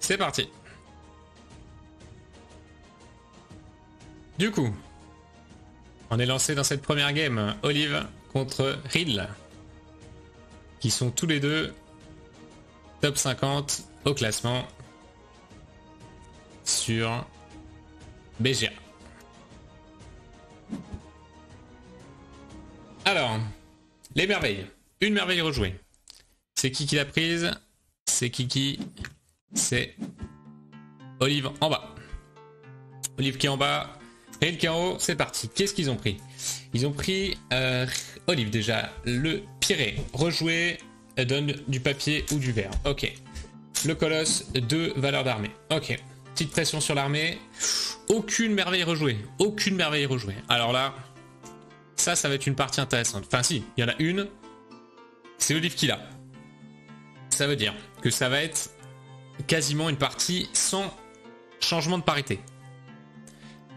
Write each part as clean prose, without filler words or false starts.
C'est parti. Du coup, on est lancé dans cette première game. Olive contre Ril, qui sont tous les deux top 50 au classement sur BGA. Alors, les merveilles. Une merveille rejouée. C'est qui l'a prise? C'est qui? C'est Olive en bas. Olive qui est en bas, Ril qui est en haut, c'est parti. Qu'est-ce qu'ils ont pris? Ils ont pris Olive déjà, le piré. Rejoué, donne du papier ou du verre. Ok. Le colosse, 2 valeurs d'armée. Ok. Petite pression sur l'armée. Aucune merveille rejouée. Aucune merveille rejouée. Alors là, ça va être une partie intéressante. Enfin si, il y en a une. C'est Olive qui l'a. Ça veut dire que ça va être quasiment une partie sans changement de parité.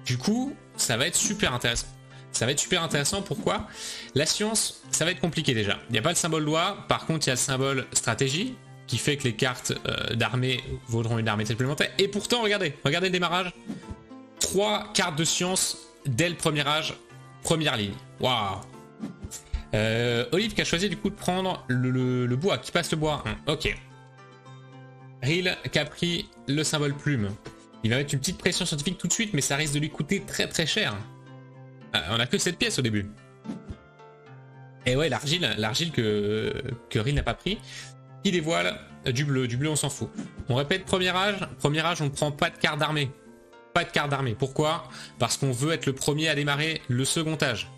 Du coup, ça va être super intéressant. Ça va être super intéressant, pourquoi? La science, ça va être compliqué déjà. Il n'y a pas le symbole loi, par contre il y a le symbole stratégie, qui fait que les cartes d'armée vaudront une armée supplémentaire. Et pourtant, regardez le démarrage. 3 cartes de science dès le premier âge, première ligne. Waouh! Olive qui a choisi du coup de prendre le bois, qui passe le bois 1. Ok. Ril qui a pris le symbole plume. Il va mettre une petite pression scientifique tout de suite, mais ça risque de lui coûter très très cher. On a que 7 pièces au début. Et ouais, l'argile que Ril n'a pas pris, qui dévoile du bleu on s'en fout. On répète, premier âge on ne prend pas de carte d'armée. Pas de carte d'armée. Pourquoi? Parce qu'on veut être le premier à démarrer le second âge.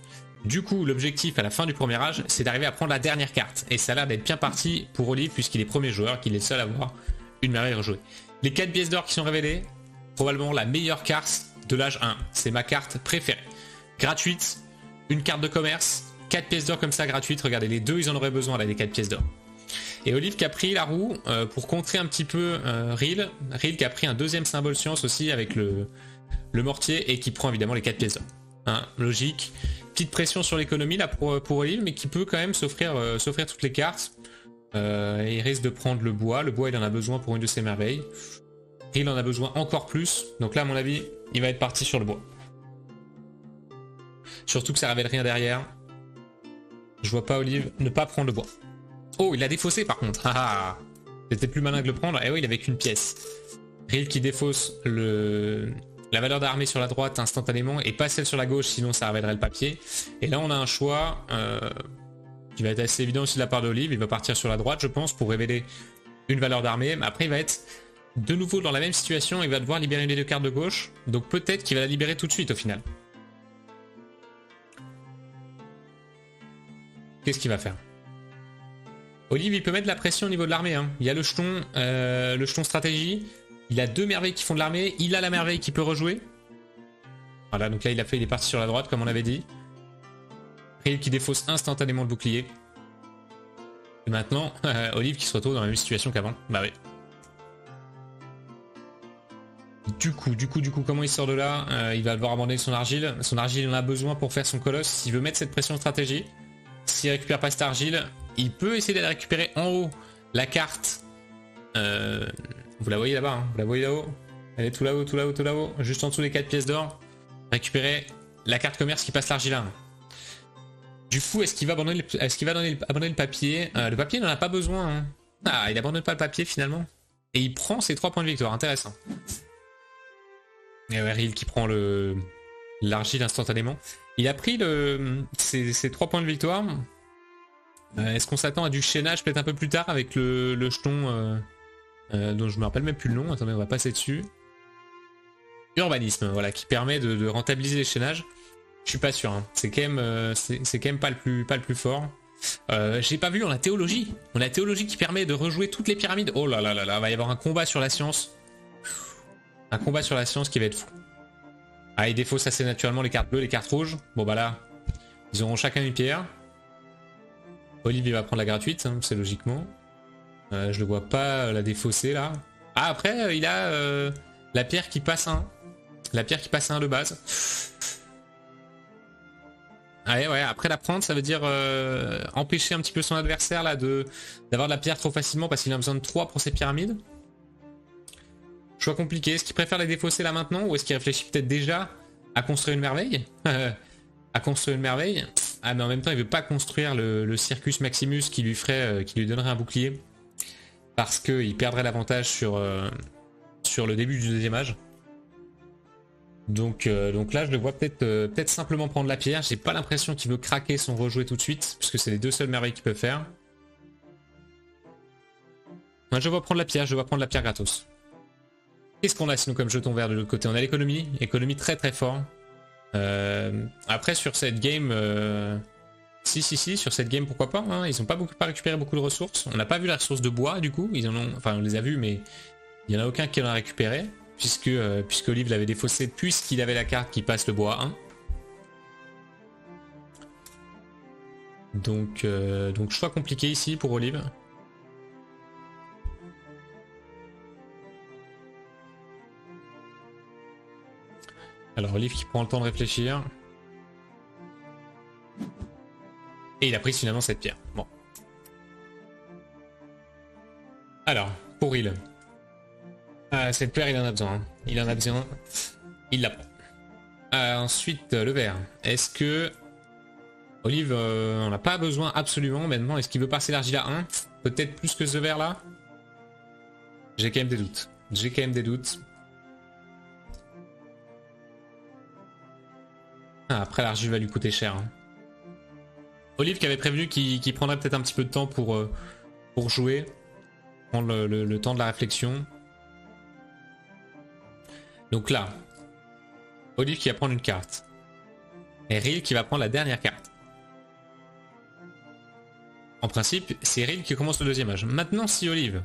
Du coup, l'objectif à la fin du premier âge, c'est d'arriver à prendre la dernière carte. Et ça a l'air d'être bien parti pour Olive, puisqu'il est premier joueur, qu'il est le seul à avoir une merveille rejouée. Les 4 pièces d'or qui sont révélées, probablement la meilleure carte de l'âge 1. C'est ma carte préférée. Gratuite, une carte de commerce, 4 pièces d'or comme ça gratuite. Regardez, les deux, ils en auraient besoin là, les 4 pièces d'or. Et Olive qui a pris la roue pour contrer un petit peu Ril. Ril qui a pris un deuxième symbole science aussi avec le mortier et qui prend évidemment les 4 pièces d'or. Hein, logique. Petite pression sur l'économie là pour Olive, mais qui peut quand même s'offrir toutes les cartes. Il risque de prendre le bois. Le bois, il en a besoin pour une de ses merveilles. Ril en a besoin encore plus. Donc là, à mon avis, il va être parti sur le bois. Surtout que ça révèle rien derrière. Je vois pas Olive ne pas prendre le bois. Oh, il l'a défaussé par contre. C'était plus malin de le prendre. Et oui, il avait qu'une pièce. Ril qui défausse la valeur d'armée sur la droite instantanément et pas celle sur la gauche, sinon ça révélerait le papier. Et là, on a un choix qui va être assez évident aussi de la part d'Olive. Il va partir sur la droite, je pense, pour révéler une valeur d'armée. Mais après, il va être de nouveau dans la même situation. Il va devoir libérer une des 2 cartes de gauche. Donc peut-être qu'il va la libérer tout de suite au final. Qu'est-ce qu'il va faire? Olive, il peut mettre de la pression au niveau de l'armée. Hein. Il y a le jeton stratégie. Il a 2 merveilles qui font de l'armée. Il a la merveille qui peut rejouer. Voilà, donc là, il est parti sur la droite, comme on avait dit. Ril qui défausse instantanément le bouclier. Et maintenant, Olive qui se retrouve dans la même situation qu'avant. Bah oui. Du coup, comment il sort de là? Il va devoir abandonner son argile. Son argile, il en a besoin pour faire son colosse. S'il veut mettre cette pression stratégie. S'il récupère pas cette argile, il peut essayer de récupérer en haut la carte. Vous la voyez là-bas, hein, vous la voyez là-haut. Elle est tout là-haut, juste en dessous des 4 pièces d'or. Récupérer la carte commerce qui passe l'argile 1. Du coup, est-ce qu'il va abandonner le papier? Le papier, il n'en a pas besoin. Hein. Ah, il abandonne pas le papier finalement. Et il prend ses 3 points de victoire, intéressant. Et ouais, Ril qui prend l'argile instantanément. Il a pris ses 3 points de victoire. Est-ce qu'on s'attend à du chaînage peut-être un peu plus tard avec le jeton dont je me rappelle même plus le nom? Attendez, on va passer dessus. Urbanisme, voilà, qui permet de rentabiliser les chaînages. Je suis pas sûr, hein. C'est quand même pas le plus fort. J'ai pas vu, on a théologie. On a théologie qui permet de rejouer toutes les pyramides. Oh là là là là, va y avoir un combat sur la science. Un combat sur la science qui va être fou. Ah, il défausse assez naturellement les cartes bleues, les cartes rouges. Bon bah là, ils auront chacun une pierre. Olive va prendre la gratuite, hein, c'est logiquement. Je le vois pas la défausser là. Ah, après, il a la pierre qui passe à 1. La pierre qui passe à 1 de base. Ah ouais, après la prendre, ça veut dire empêcher un petit peu son adversaire là d'avoir de la pierre trop facilement parce qu'il a besoin de 3 pour ses pyramides. Choix compliqué. Est-ce qu'il préfère les défausser là maintenant ou est-ce qu'il réfléchit peut-être déjà à construire une merveille? À construire une merveille. Ah mais en même temps il veut pas construire le Circus Maximus qui lui ferait, qui lui donnerait un bouclier. Parce qu'il perdrait l'avantage sur, sur le début du deuxième âge. Donc là je le vois peut-être simplement prendre la pierre. J'ai pas l'impression qu'il veut craquer son rejouer tout de suite. Puisque c'est les deux seules merveilles qu'il peut faire. Moi je vois prendre la pierre, gratos. Qu'est-ce qu'on a sinon comme jeton vert de l'autre côté? On a l'économie, économie très très fort. Après sur cette game, si sur cette game pourquoi pas, hein, ils ont pas récupéré beaucoup de ressources. On n'a pas vu la ressource de bois du coup, ils en ont, enfin on les a vus mais il y en a aucun qui en a récupéré puisque Olive l'avait défaussé puisqu'il avait la carte qui passe le bois à 1. Donc choix compliqué ici pour Olive. Alors Olive qui prend le temps de réfléchir. Et il a pris finalement cette pierre. Bon. Alors, pour il. Cette pierre il en a besoin. Hein. Il en a besoin. Il la prend. Ensuite, le vert. Est-ce que... Olive, on n'a pas besoin absolument maintenant. Est-ce qu'il veut passer l'argile à 1? Peut-être plus que ce vert là? J'ai quand même des doutes. Ah, après l'argile va lui coûter cher. Hein. Olive qui avait prévenu qu'il prendrait peut-être un petit peu de temps pour jouer. Prendre le temps de la réflexion. Donc là, Olive qui va prendre une carte. Et Ril qui va prendre la dernière carte. En principe, c'est Ril qui commence le deuxième âge. Maintenant, si Olive,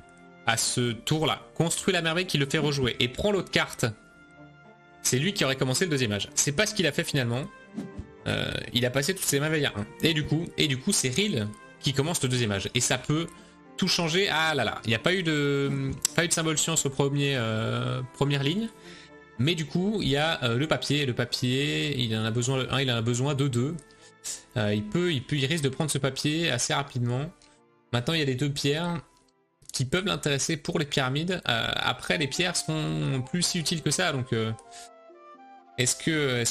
à ce tour-là, construit la merveille qui le fait rejouer et prend l'autre carte, c'est lui qui aurait commencé le deuxième âge. C'est pas ce qu'il a fait finalement. Il a passé toutes ses merveilles à 1. Et du coup, c'est Ril qui commence le deuxième âge. Et ça peut tout changer. Ah là là, il n'y a pas eu de symbole science au première ligne. Mais du coup, il y a le papier. Le papier, il en a besoin de 1, il en a besoin de 2. Il risque de prendre ce papier assez rapidement. Maintenant, il y a les 2 pierres qui peuvent l'intéresser pour les pyramides. Après, les pierres sont plus si utiles que ça. Donc, est-ce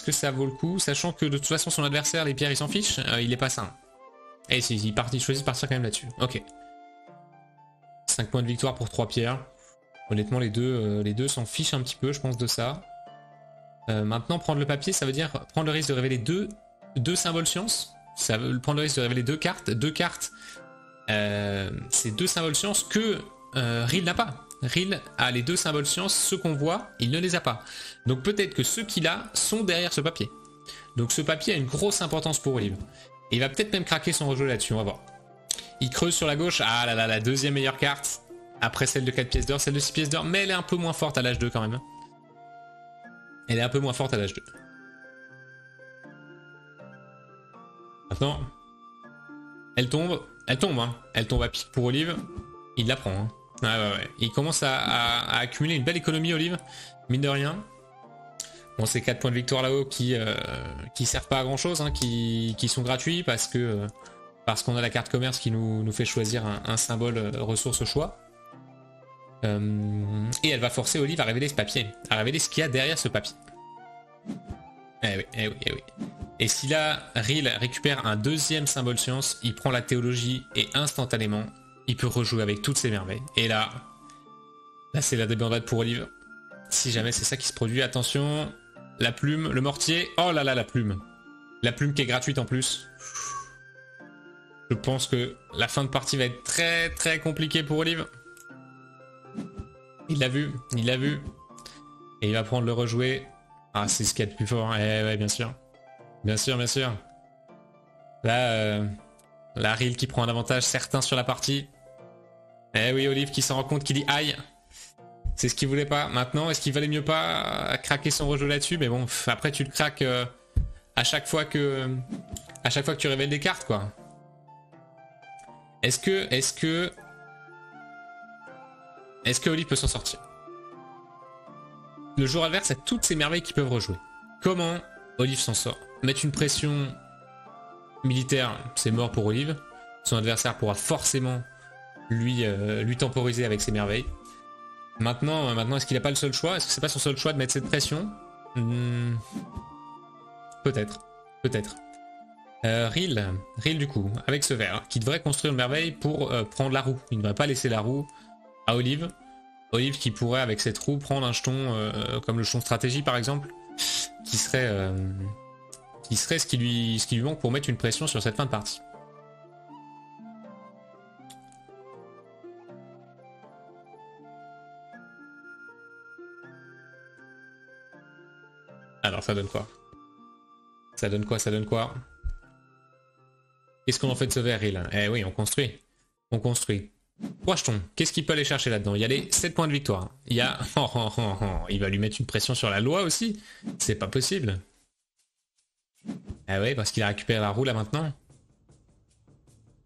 que ça vaut le coup? Sachant que de toute façon, son adversaire, les pierres, il s'en fiche. Il est pas sain. Et si, il choisit de partir quand même là-dessus. Ok. 5 points de victoire pour 3 pierres. Honnêtement, les deux s'en fichent un petit peu, je pense, de ça. Maintenant, prendre le papier, ça veut dire prendre le risque de révéler deux symboles science. Ça veut prendre le risque de révéler 2 cartes. 2 cartes, c'est 2 symboles science que Ril n'a pas. Ril a les 2 symboles science, ceux qu'on voit, il ne les a pas. Donc peut-être que ceux qu'il a sont derrière ce papier. Donc ce papier a une grosse importance pour Olive. Et il va peut-être même craquer son rejeu là-dessus, on va voir. Il creuse sur la gauche. Ah là là, la deuxième meilleure carte. Après celle de 4 pièces d'or, celle de 6 pièces d'or, mais elle est un peu moins forte à l'âge 2 quand même. Elle est un peu moins forte à l'âge 2. Maintenant, elle tombe hein. Elle tombe à pic pour Olive. Il la prend. Hein. Ouais. Il commence à accumuler une belle économie, Olive. Mine de rien. Bon, c'est 4 points de victoire là-haut qui servent pas à grand chose, hein, qui sont gratuits parce qu'on a la carte commerce qui nous fait choisir un symbole ressource au choix. Et elle va forcer Olive à révéler ce papier, à révéler ce qu'il y a derrière ce papier. Eh oui. Et si là, Ril récupère un deuxième symbole science, il prend la théologie et instantanément, il peut rejouer avec toutes ses merveilles. Et là c'est la débandade pour Olive. Si jamais c'est ça qui se produit, attention, la plume, le mortier, oh là là, la plume. La plume qui est gratuite en plus. Je pense que la fin de partie va être très très compliquée pour Olive. Il l'a vu. Et il va prendre le rejouer. Ah, c'est ce qu'il y a de plus fort. Hein. Eh ouais, bien sûr. Bien sûr. Là, la Ril qui prend un avantage certain sur la partie. Eh oui, Olive qui s'en rend compte, qui dit aïe. C'est ce qu'il voulait pas. Maintenant, est-ce qu'il valait mieux pas craquer son rejeu là-dessus? Mais bon, après tu le craques à chaque fois que tu révèles des cartes, quoi. Est-ce que Olive peut s'en sortir? Le joueur adverse a toutes ces merveilles qui peuvent rejouer. Comment Olive s'en sort? Mettre une pression militaire, c'est mort pour Olive. Son adversaire pourra forcément lui temporiser avec ses merveilles. Maintenant est-ce qu'il a pas le seul choix? Est-ce que c'est pas son seul choix de mettre cette pression? Peut-être. Peut-être. Ril du coup, avec ce verre, qui devrait construire une merveille pour prendre la roue. Il ne devrait pas laisser la roue à Olive. Olive qui pourrait avec cette roue prendre un jeton comme le jeton stratégie par exemple, qui serait ce qui lui manque pour mettre une pression sur cette fin de partie. Alors ça donne quoi? Ça donne quoi? Ça donne quoi? Qu'est-ce qu'on en fait de ce verre, Ril? Eh oui, on construit. On construit. 3 jetons. Qu'est-ce qu'il peut aller chercher là-dedans? Il y a les 7 points de victoire. Il y a... Il va lui mettre une pression sur la loi aussi. C'est pas possible. Ah ouais, parce qu'il a récupéré la roue là maintenant.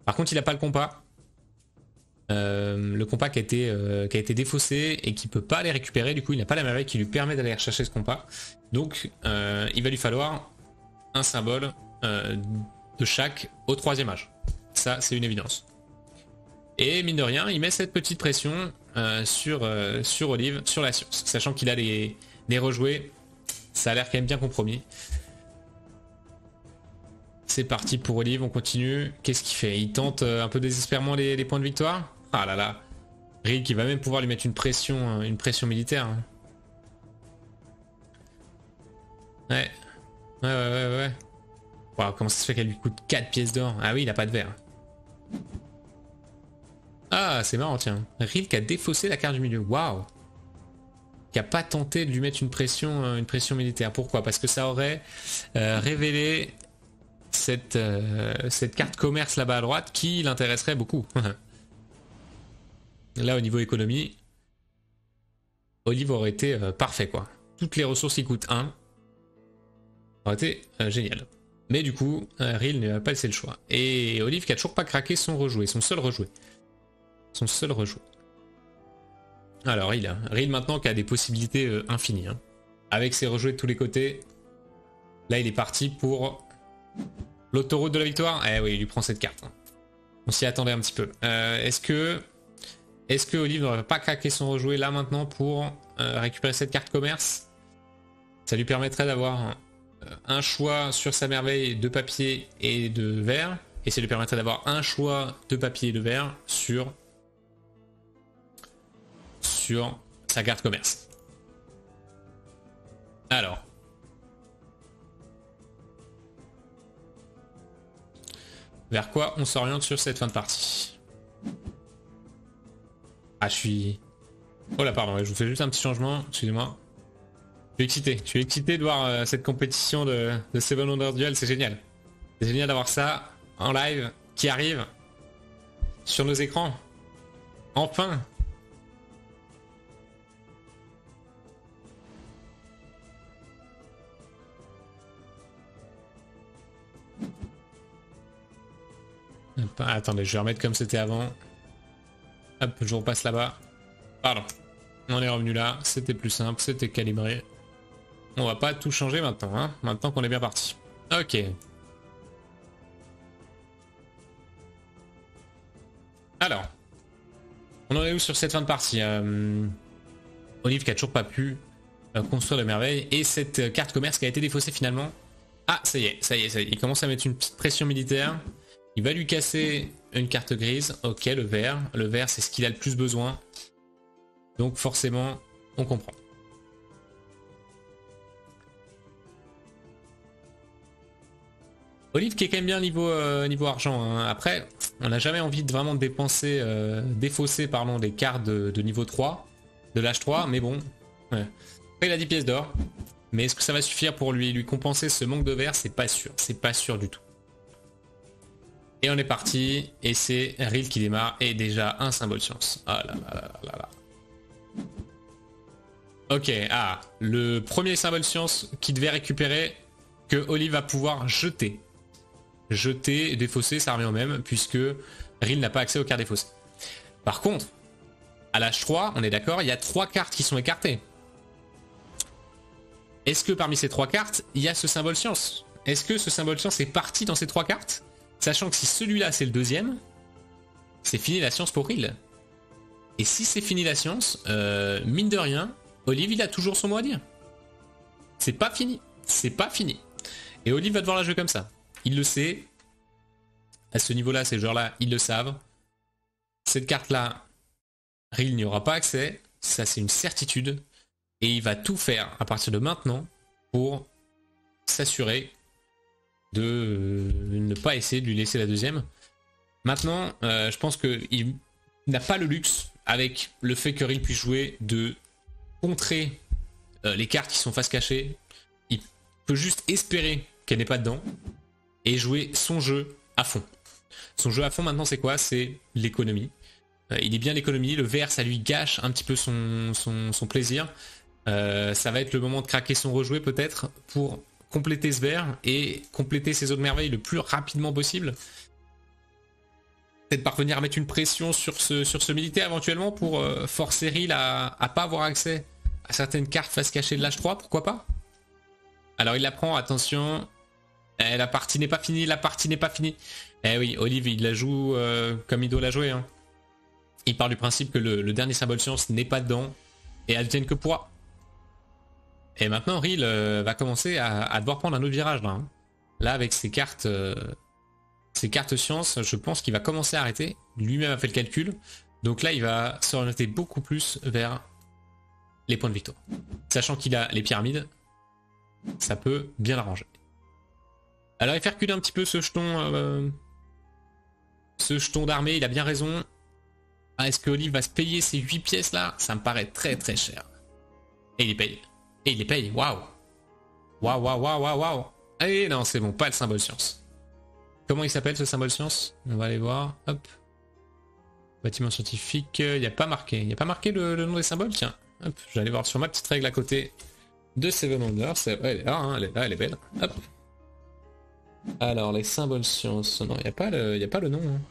Par contre, il a pas le compas. Le compas qui a été défaussé et qui peut pas aller récupérer. Du coup, il n'a pas la merveille qui lui permet d'aller rechercher ce compas. Donc, il va lui falloir un symbole de chaque au 3e âge. Ça, c'est une évidence. Et mine de rien, il met cette petite pression sur Olive, sur la science. Sachant qu'il a les rejoués, ça a l'air quand même bien compromis. C'est parti pour Olive, on continue. Qu'est-ce qu'il fait? Il tente un peu désespérément les points de victoire. Ah là là. Ril qui va même pouvoir lui mettre une pression militaire. Ouais. Ouais. Wow, comment ça se fait qu'elle lui coûte 4 pièces d'or? Ah oui, il a pas de verre. Ah, c'est marrant, tiens. Ril qui a défaussé la carte du milieu. Waouh. Qui a pas tenté de lui mettre une pression militaire. Pourquoi? Parce que ça aurait révélé cette carte commerce là-bas à droite qui l'intéresserait beaucoup. Là, au niveau économie, Olive aurait été parfait, quoi. Toutes les ressources qui coûtent 1 aurait été génial. Mais du coup, Ril ne va pas laisser le choix. Et Olive qui a toujours pas craqué son rejoué, son seul rejoué. Alors Ril maintenant qui a des possibilités infinies. Hein. Avec ses rejoués de tous les côtés. Là, il est parti pour l'autoroute de la victoire. Eh oui, il lui prend cette carte. Hein. On s'y attendait un petit peu. Est-ce que Olive n'aurait pas craqué son rejoué là maintenant pour récupérer cette carte commerce? Ça lui permettrait d'avoir un choix sur sa merveille de papier et de verre. Et ça lui permettrait d'avoir un choix de papier et de verre sur sa carte commerce. Alors. Vers quoi on s'oriente sur cette fin de partie? Ah, je suis... Oh là, pardon, je vous fais juste un petit changement, excusez-moi. Je suis excité de voir cette compétition de Seven Wonders Duel, c'est génial. C'est génial d'avoir ça en live qui arrive sur nos écrans. Enfin! Attendez, je vais remettre comme c'était avant. Hop, je repasse là-bas. Pardon. On est revenu là, c'était plus simple, c'était calibré. On va pas tout changer maintenant, hein, maintenant qu'on est bien parti. Ok. Alors. On en est où sur cette fin de partie? Olive qui a toujours pas pu construire de merveille. Et cette carte commerce qui a été défaussée finalement. Ah, ça y est. Il commence à mettre une petite pression militaire. Il va lui casser une carte grise. Ok, le vert. Le vert, c'est ce qu'il a le plus besoin. Donc forcément, on comprend. Olive qui est quand même bien niveau argent. Hein. Après, on n'a jamais envie de vraiment dépenser, défausser pardon, des cartes de niveau 3, de l'âge 3, mais bon. Ouais. Après, il a 10 pièces d'or. Mais est-ce que ça va suffire pour lui compenser ce manque de verre? C'est pas sûr. C'est pas sûr du tout. Et on est parti, et c'est Ril qui démarre, et déjà un symbole science. Ah là là là là là. Ok, le premier symbole science qu'il devait récupérer, que Olive va pouvoir jeter. Jeter et défausser, ça revient au même, puisque Ril n'a pas accès aux cartes défaussées. Par contre, à l'âge 3, on est d'accord, il y a 3 cartes qui sont écartées. Est-ce que parmi ces 3 cartes, il y a ce symbole science? Est-ce que ce symbole science est parti dans ces 3 cartes? Sachant que si celui-là c'est le deuxième, c'est fini la science pour Ril. Et si c'est fini la science, mine de rien, Olive il a toujours son mot à dire. C'est pas fini. C'est pas fini. Et Olive va devoir la jouer comme ça. Il le sait. À ce niveau-là, ces joueurs-là, ils le savent. Cette carte-là, Ril n'y aura pas accès. Ça, c'est une certitude. Et il va tout faire à partir de maintenant pour s'assurer de ne pas essayer de lui laisser la deuxième. Maintenant, je pense qu'il n'a pas le luxe, avec le fait que Ril puisse jouer, de contrer les cartes qui sont face cachée. Il peut juste espérer qu'elle n'est pas dedans et jouer son jeu à fond. Son jeu à fond maintenant c'est quoi? C'est l'économie. Il est bien l'économie, le vert ça lui gâche un petit peu son plaisir. Ça va être le moment de craquer son rejoué peut-être pour compléter ce vert et compléter ses autres merveilles le plus rapidement possible. Peut-être parvenir à mettre une pression sur ce militaire éventuellement pour forcer Ril à pas avoir accès à certaines cartes face cachée de l'H3, pourquoi pas? Alors il la prend, attention. La partie n'est pas finie, la partie n'est pas finie. Eh oui, Olive il la joue comme il doit la jouer. Hein. Il part du principe que le dernier symbole science n'est pas dedans et advienne que pourra. Et maintenant Ril va commencer à devoir prendre un autre virage là. Hein. Là avec ses cartes science, je pense qu'il va commencer à arrêter. Lui-même a fait le calcul. Donc là il va s'orienter beaucoup plus vers les points de victoire. Sachant qu'il a les pyramides, ça peut bien l'arranger. Alors il fait reculer un petit peu ce jeton d'armée, il a bien raison. Ah, est-ce que Olive va se payer ces 8 pièces là? Ça me paraît très très cher. Et il les paye. Et il les paye, waouh. Waouh, waouh, waouh, waouh, waouh. Allez, non, c'est bon, pas le symbole science. Comment il s'appelle ce symbole science? On va aller voir, hop. Bâtiment scientifique, il n'y a pas marqué. Il n'y a pas marqué le nom des symboles? Tiens, hop, je vais aller voir sur ma petite règle à côté de Seven Wonders. Ouais, elle est là, hein, elle est là, elle est belle. Hop. Alors, les symboles science. Non, il n'y a pas le nom. Hein.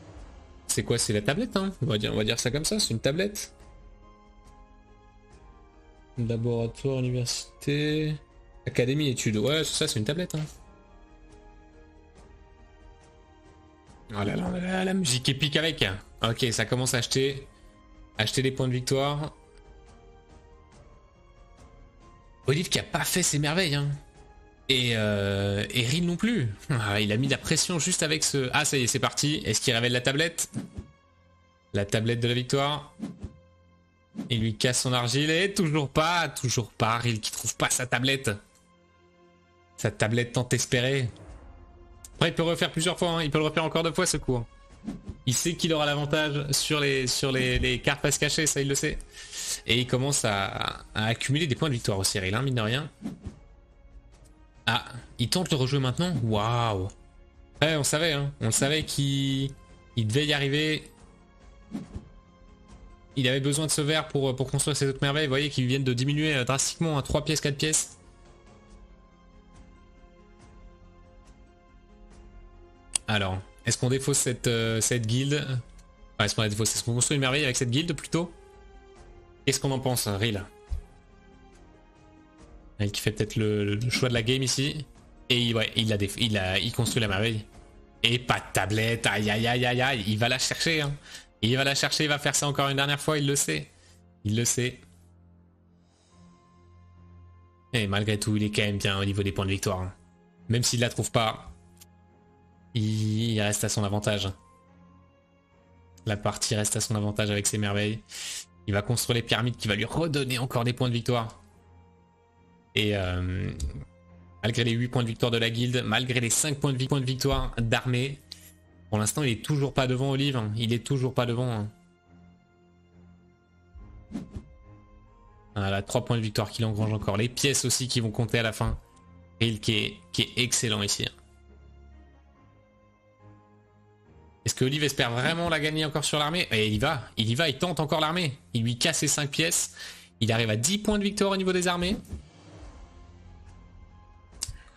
C'est quoi? C'est la tablette, hein, on va dire ça comme ça, c'est une tablette. Laboratoire, université... Académie, études. Ouais, c'est ça, c'est une tablette. Hein. Oh là là, là, la musique épique avec. Ok, ça commence à acheter des points de victoire. Olive qui a pas fait ses merveilles. Hein. Et Ril non plus. Ah, il a mis de la pression juste avec ce... Ah ça y est, c'est parti. Est-ce qu'il révèle la tablette? La tablette de la victoire. Il lui casse son argile et toujours pas. Ril qui trouve pas sa tablette. Sa tablette tant espérée. Après il peut refaire plusieurs fois. Hein. Il peut le refaire encore 2 fois ce coup. Hein. Il sait qu'il aura l'avantage sur les cartes face cachées, ça il le sait. Et il commence à accumuler des points de victoire aussi, Ril, hein, mine de rien. Ah, il tente le rejouer maintenant? Waouh! Ouais, on savait, hein. On savait qu'il devait y arriver. Il avait besoin de ce verre pour construire ses autres merveilles. Vous voyez qu'ils viennent de diminuer drastiquement à 3 pièces, 4 pièces. Alors, est-ce qu'on défausse cette guilde? Est-ce qu'on la défausse? Est-ce qu'on construit une merveille avec cette guilde plutôt? Qu'est-ce qu'on en pense, Ril? Qui fait peut-être le choix de la game ici. Et ouais, il construit la merveille. Et pas de tablette, aïe aïe aïe aïe aïe, il va la chercher. Hein. Il va la chercher, il va faire ça encore une dernière fois, il le sait. Il le sait. Et malgré tout, il est quand même bien au niveau des points de victoire. Hein. Même s'il la trouve pas, il reste à son avantage. La partie reste à son avantage avec ses merveilles. Il va construire les pyramides qui va lui redonner encore des points de victoire. Et malgré les 8 points de victoire de la guilde, malgré les 5 points de victoire d'armée, pour l'instant il est toujours pas devant Olive, hein. Il est toujours pas devant. Hein. Voilà, 3 points de victoire qu'il engrange encore. Les pièces aussi qui vont compter à la fin. Ril qui est excellent ici. Est-ce que Olive espère vraiment la gagner encore sur l'armée? Et il tente encore l'armée. Il lui casse ses 5 pièces. Il arrive à 10 points de victoire au niveau des armées.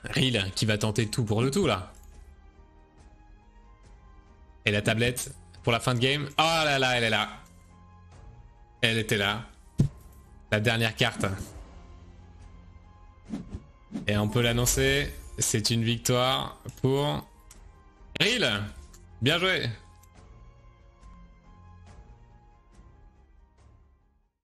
Ril qui va tenter tout pour le tout là. Et la tablette pour la fin de game. Oh là là, elle est là. Elle était là. La dernière carte. Et on peut l'annoncer. C'est une victoire pour Ril. Bien joué.